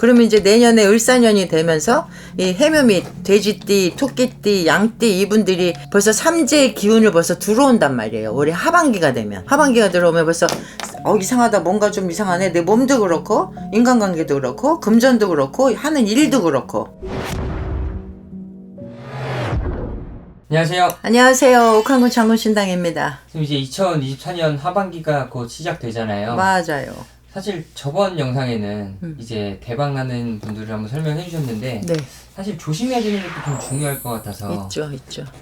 그러면 이제 내년에 을사년이 되면서 이 해묘미, 돼지띠, 토끼띠, 양띠 이분들이 벌써 삼재의 기운을 벌써 들어온단 말이에요. 올해 하반기가 되면. 하반기가 들어오면 벌써 이상하다, 뭔가 좀 이상하네. 내 몸도 그렇고 인간관계도 그렇고 금전도 그렇고 하는 일도 그렇고. 안녕하세요. 안녕하세요. 옥한군 장군신당입니다. 지금 이제 2024년 하반기가 곧 시작되잖아요. 맞아요. 사실 저번 영상에는 이제 대박나는 분들을 한번 설명해 주셨는데 네. 사실 조심해야 되는 것도 좀 중요할 것 같아서 있죠.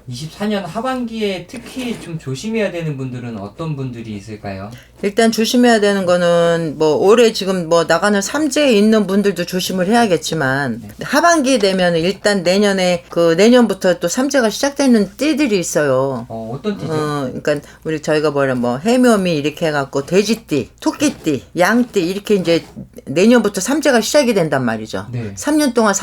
24년 하반기에 특히 좀 조심해야 되는 분들은 어떤 분들이 있을까요? 일단 조심해야 되는 거는 올해 지금 나가는 삼재에 있는 분들도 조심을 해야겠지만 하반기 되면 일단 내년부터 또 삼재가 시작되는 띠들이 있어요. 어떤 띠죠? 그러니까 저희가 해묘미 이렇게 해갖고 돼지띠, 토끼띠, 양띠 이렇게 이제 내년부터 삼재가 시작이 된단 말이죠. 네. 3년 동안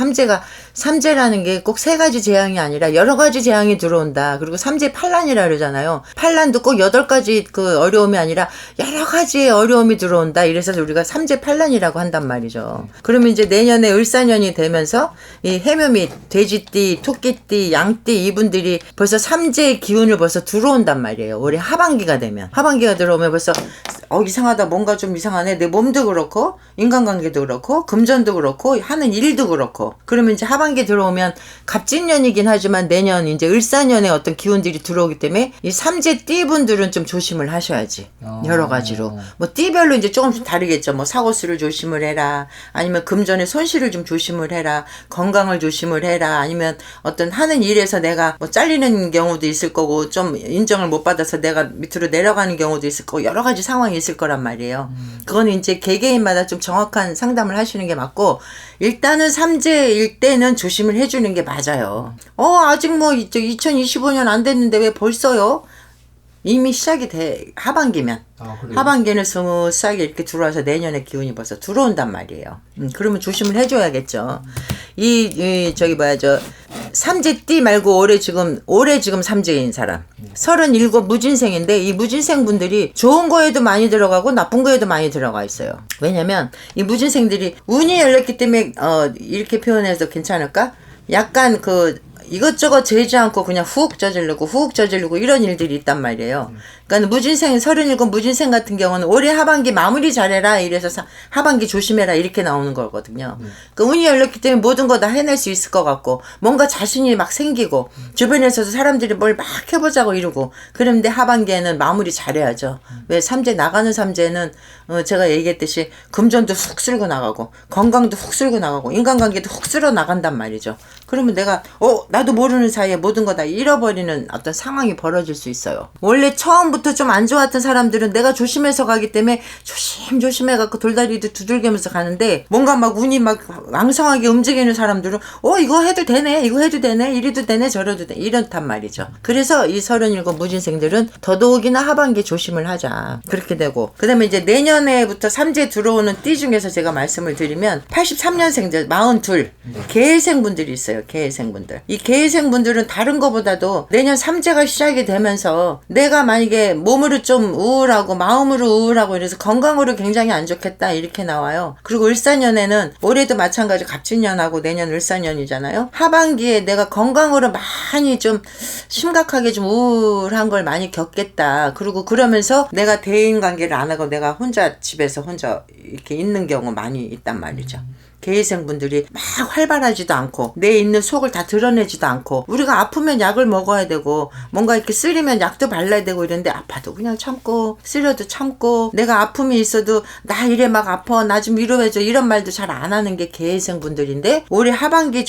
삼재라는 게 꼭 세 가지 재앙이 아니라 여러 가지 재앙이 들어온다. 그리고 삼재 판란이라 그러잖아요. 판란도 꼭 8가지 그 어려움이 아니라 여러 가지의 어려움이 들어온다. 이래서 우리가 삼재 판란이라고 한단 말이죠. 그러면 이제 내년에 을사년이 되면서 이 해묘미, 돼지띠, 토끼띠, 양띠 이분들이 벌써 삼재의 기운을 벌써 들어온단 말이에요. 올해 하반기가 되면. 하반기가 들어오면 벌써 이상하다, 뭔가 좀 이상하네. 내 몸도 그렇고 인간관계도 그렇고 금전도 그렇고 하는 일도 그렇고. 그러면 이제 하반기 들어오면 갑진년이긴 하지만 내년 이제 을사년에 어떤 기운들이 들어오기 때문에 이 삼재 띠분들은 좀 조심을 하셔야지. 여러 가지로. 띠별로 이제 조금씩 다르겠죠. 사고수를 조심을 해라. 아니면 금전의 손실을 좀 조심을 해라. 건강을 조심을 해라. 아니면 어떤 하는 일에서 내가 잘리는 경우도 있을 거고 좀 인정을 못 받아서 내가 밑으로 내려가는 경우도 있을 거고 여러 가지 상황이 있을 거란 말이에요. 그건 이제 개개인마다 좀 정확한 상담을 하시는 게 맞고, 일단은 삼재일 때는 조심을 해주는 게 맞아요. 아직 2025년 안 됐는데 왜 벌써요? 이미 시작이 돼. 하반기면. 하반기는 스무스하게 이렇게 들어와서 내년에 기운이 벌써 들어온단 말이에요. 그러면 조심을 해줘야겠죠. 삼재띠 말고 올해 지금 삼재인 사람. 37 무진생인데 이 무진생 분들이 좋은 거에도 많이 들어가고 나쁜 거에도 많이 들어가 있어요. 왜냐면 이 무진생들이 운이 열렸기 때문에 이렇게 표현해서 괜찮을까? 약간 이것저것 재지 않고 그냥 훅 저지르고 이런 일들이 있단 말이에요. 그러니까 무진생 37 무진생 같은 경우는 올해 하반기 마무리 잘해라 이래서 하반기 조심해라 이렇게 나오는 거거든요. 그러니까 운이 열렸기 때문에 모든 거 다 해낼 수 있을 것 같고 뭔가 자신이 막 생기고 주변에서도 사람들이 뭘 막 해보자고 이러고 그런데 하반기에는 마무리 잘해야죠. 왜 나가는 삼재는 제가 얘기했듯이 금전도 훅 쓸고 나가고 건강도 훅 쓸고 나가고 인간관계도 훅 쓸어 나간단 말이죠. 그러면 내가 나도 모르는 사이에 모든 거 다 잃어버리는 어떤 상황이 벌어질 수 있어요. 원래 처음부터 좀 안 좋았던 사람들은 내가 조심해서 가기 때문에 조심해갖고 돌다리도 두들기면서 가는데 뭔가 막 운이 막 왕성하게 움직이는 사람들은 이거 해도 되네 이래도 되네 저래도 되네 이렇단 말이죠. 그래서 이 37 무진생들은 더더욱이나 하반기 조심을 하자 그렇게 되고, 그 다음에 이제 내년에부터 삼재 들어오는 띠 중에서 제가 말씀을 드리면 83년생들 42 계생분들이 있어요. 계생분들. 이 계생분들은 다른 거보다도 내년 삼재가 시작이 되면서 내가 만약에 몸으로 좀 우울하고 마음으로 우울하고 이래서 건강으로 굉장히 안 좋겠다 이렇게 나와요. 그리고 을사년에는 올해도 마찬가지 갑진년하고 내년 을사년이잖아요. 하반기에 내가 건강으로 많이 좀 심각하게 좀 우울한 걸 많이 겪겠다. 그리고 그러면서 내가 대인관계를 안 하고 내가 집에서 혼자 이렇게 있는 경우 많이 있단 말이죠. 계생분들이 막 활발하지도 않고 내 있는 속을 다 드러내지도 않고, 우리가 아프면 약을 먹어야 되고 뭔가 이렇게 쓰리면 약도 발라야 되고 이런데 아파도 그냥 참고 쓰려도 참고 내가 아픔이 있어도 나 이래 막 아파 나 좀 위로해줘 이런 말도 잘 안 하는 게 계생분들인데, 올해 하반기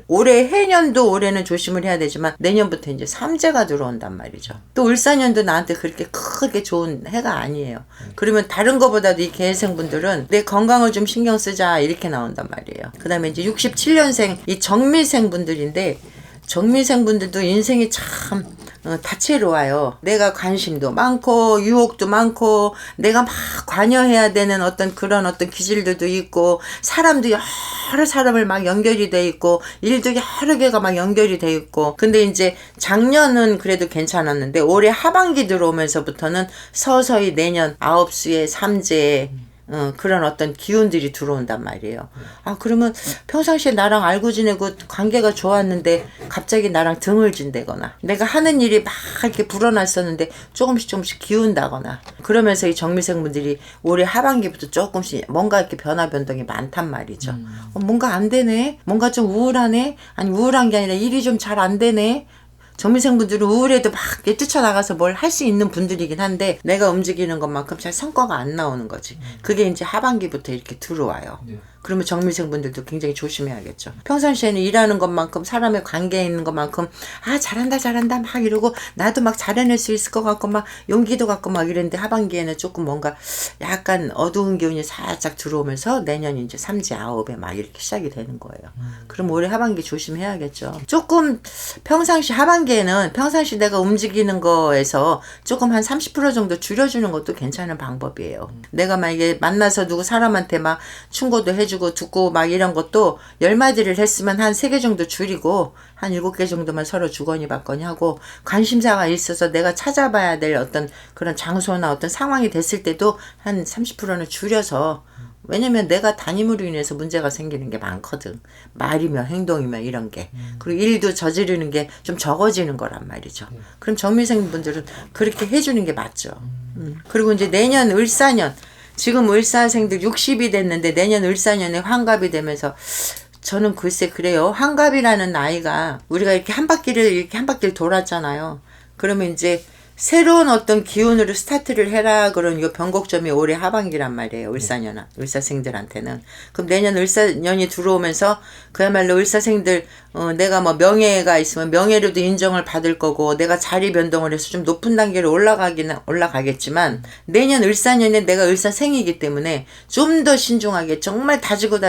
올해 해년도 올해는 조심을 해야 되지만 내년부터 이제 삼재가 들어온단 말이죠. 또 을사년도 나한테 그렇게 크게 좋은 해가 아니에요. 그러면 다른 거보다도 이 계생분들은 내 건강을 좀 신경 쓰자 이렇게 나온단 말이에요. 그 다음에 이제 67년생 이 정미생 분들인데, 정미생 분들도 인생이 참 다채로워요. 내가 관심도 많고 유혹도 많고 내가 막 관여해야 되는 그런 기질들도 있고, 사람도 여러 사람을 막 연결이 돼 있고 일도 여러 개가 막 연결이 돼 있고. 근데 이제 작년은 그래도 괜찮았는데 올해 하반기 들어오면서부터는 서서히 내년 9수의 삼재 그런 어떤 기운들이 들어온단 말이에요. 아, 그러면 평상시에 나랑 알고 지내고 관계가 좋았는데 갑자기 나랑 등을 진다거나 내가 하는 일이 막 이렇게 불어났었는데 조금씩 기운다거나 그러면서 이 정미생 분들이 올해 하반기부터 조금씩 뭔가 이렇게 변화 변동이 많단 말이죠. 뭔가 안 되네? 뭔가 좀 우울하네? 아니, 우울한 게 아니라 일이 좀 잘 안 되네? 정미생분들은 우울해도 막 뛰쳐나가서 뭘 할 수 있는 분들이긴 한데 내가 움직이는 것만큼 잘 성과가 안 나오는 거지. 그게 이제 하반기부터 이렇게 들어와요. 그러면 정미생분들도 굉장히 조심해야겠죠. 평상시에는 일하는 것만큼 사람의 관계에 있는 것만큼 아, 잘한다 막 이러고 나도 막 잘해낼 수 있을 것 같고 막 용기도 갖고 막 이랬는데 하반기에는 조금 뭔가 약간 어두운 기운이 살짝 들어오면서 내년 이제 삼지 아홉에 막 이렇게 시작이 되는 거예요. 그럼 올해 하반기 조심해야겠죠. 조금 평상시 하반기에는 평상시 내가 움직이는 거에서 조금 한 30% 정도 줄여주는 것도 괜찮은 방법이에요. 내가 만약에 만나서 누구 사람한테 막 충고도 해주고 듣고 막 이런 것도 10마디를 했으면 한 3개 정도 줄이고 한 7개 정도만 서로 주거니 받거니 하고 관심사가 있어서 내가 찾아봐야 될 어떤 그런 장소나 어떤 상황이 됐을 때도 한 30%는 줄여서 왜냐면 내가 담임으로 인해서 문제가 생기는 게 많거든. 말이며 행동이며 이런 게. 그리고 일도 저지르는 게 좀 적어지는 거란 말이죠. 그럼 정미생 분들은 그렇게 해주는 게 맞죠. 그리고 이제 내년 을사년 지금 을사생들 60이 됐는데 내년 을사년에 환갑이 되면서 저는 글쎄 그래요. 환갑이라는 나이가 우리가 이렇게 한 바퀴를 돌았잖아요. 그러면 이제 새로운 어떤 기운으로 스타트를 해라 그런 요 변곡점이 올해 하반기란 말이에요. 을사생들한테는. 그럼 내년 을사년이 들어오면서 그야말로 을사생들 내가 뭐 명예가 있으면 명예로도 인정을 받을 거고 내가 자리 변동을 해서 좀 높은 단계로 올라가겠지만 내년 을사년에 내가 을사생이기 때문에 좀 더 신중하게 정말 다지고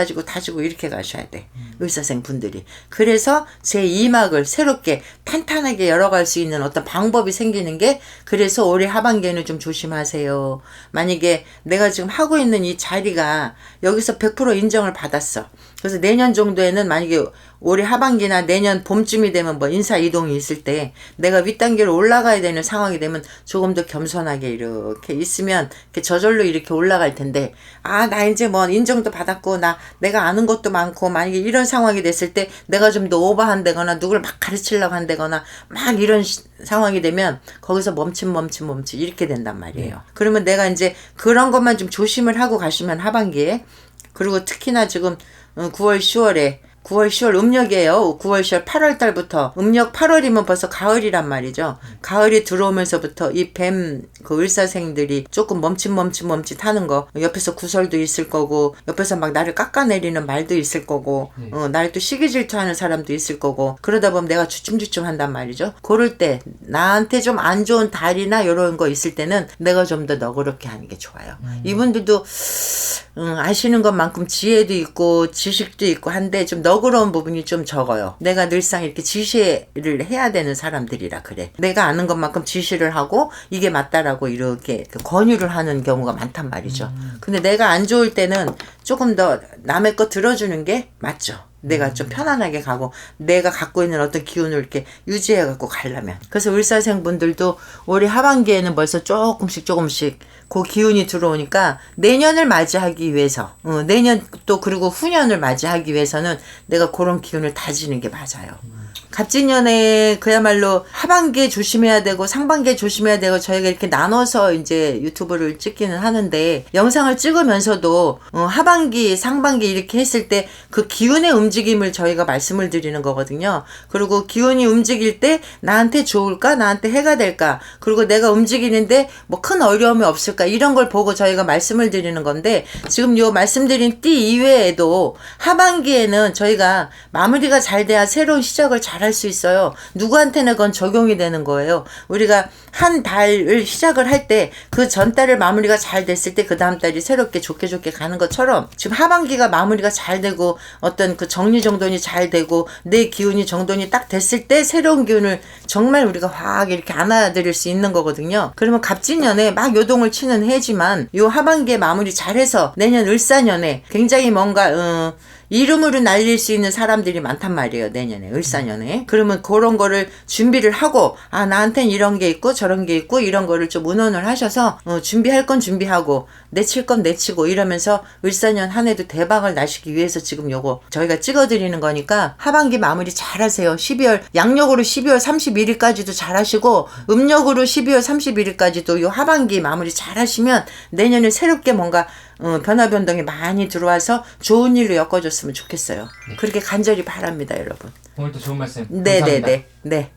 이렇게 가셔야 돼. 을사생 분들이. 그래서 제 2막을 새롭게 탄탄하게 열어갈 수 있는 어떤 방법이 생기는 게 그래서 올해 하반기에는 좀 조심하세요. 만약에 내가 지금 하고 있는 이 자리가 여기서 100% 인정을 받았어. 그래서 내년 정도에는 만약에 올해 하반기나 내년 봄쯤이 되면 뭐 인사 이동이 있을 때 내가 윗단계로 올라가야 되는 상황이 되면 조금 더 겸손하게 이렇게 있으면 이렇게 저절로 이렇게 올라갈 텐데 아, 나 이제 뭐 인정도 받았고 내가 아는 것도 많고 만약에 이런 상황이 됐을 때 내가 좀 더 오버한다거나 누굴 막 가르치려고 한다거나 막 이런 상황이 되면 거기서 멈춤 이렇게 된단 말이에요. 그러면 내가 이제 그런 것만 좀 조심을 하고 가시면 하반기에 그리고 특히나 지금 9월 10월 음력이에요. 9월 10월 8월 달부터 음력 8월이면 벌써 가을이란 말이죠. 가을이 들어오면서부터 이 뱀 그 을사생들이 조금 멈칫 하는 거 옆에서 구설도 있을 거고 옆에서 막 나를 깎아내리는 말도 있을 거고 나를 또 시기 질투하는 사람도 있을 거고 그러다 보면 내가 주춤주춤 한단 말이죠. 그럴 때 나한테 좀 안 좋은 달이나 이런 거 있을 때는 내가 좀 더 너그럽게 하는 게 좋아요. 이분들도 아시는 것만큼 지혜도 있고 지식도 있고 한데 좀 너그러운 부분이 좀 적어요. 내가 늘상 이렇게 지시를 해야 되는 사람들이라 그래. 내가 아는 것만큼 지시를 하고 이게 맞다라고 이렇게 권유를 하는 경우가 많단 말이죠. 근데 내가 안 좋을 때는 조금 더 남의 거 들어주는 게 맞죠. 내가 좀 편안하게 가고 내가 갖고 있는 어떤 기운을 이렇게 유지해 갖고 가려면. 그래서 을사생 분들도 올해 하반기에는 벌써 조금씩 그 기운이 들어오니까 내년을 맞이하기 위해서 내년 또 그리고 후년을 맞이하기 위해서는 내가 그런 기운을 다지는 게 맞아요. 갑진년에 그야말로 하반기에 조심해야 되고 상반기에 조심해야 되고 저희가 이렇게 나눠서 이제 유튜브를 찍기는 하는데 영상을 찍으면서도 하반기 상반기 이렇게 했을 때 그 기운의 움직임을 저희가 말씀을 드리는 거거든요. 그리고 기운이 움직일 때 나한테 좋을까 나한테 해가 될까 그리고 내가 움직이는데 뭐 큰 어려움이 없을까 이런 걸 보고 저희가 말씀을 드리는 건데 지금 요 말씀드린 띠 이외에도 하반기에는 저희가 마무리가 잘 돼야 새로운 시작을 잘 할 수 있어요. 누구한테나 그건 적용이 되는 거예요. 우리가 한 달을 시작을 할 때 그 전 달을 마무리가 잘 됐을 때 그 다음 달이 새롭게 좋게 가는 것처럼 지금 하반기가 마무리가 잘 되고 어떤 그 정리정돈이 잘 되고 내 기운이 정돈이 딱 됐을 때 새로운 기운을 정말 우리가 확 이렇게 안아들일 수 있는 거거든요. 그러면 갑진년에 막 요동을 치는 해지만 요 하반기에 마무리 잘해서 내년 을사년에 굉장히 뭔가 이름으로 날릴 수 있는 사람들이 많단 말이에요. 내년에 을사년에. 그러면 그런 거를 준비를 하고 나한텐 이런 게 있고 저런 게 있고 이런 거를 좀 의논을 하셔서 준비할 건 준비하고 내칠 건 내치고 이러면서 을사년 한 해도 대박을 나시기 위해서 지금 요거 저희가 찍어드리는 거니까 하반기 마무리 잘 하세요. 12월 양력으로 12월 31일까지도 잘 하시고 음력으로 12월 31일까지도 요 하반기 마무리 잘 하시면 내년에 새롭게 뭔가 변화 변동이 많이 들어와서 좋은 일로 엮어줬으면 좋겠어요. 그렇게 간절히 바랍니다, 여러분. 오늘도 좋은 말씀 감사합니다. 네.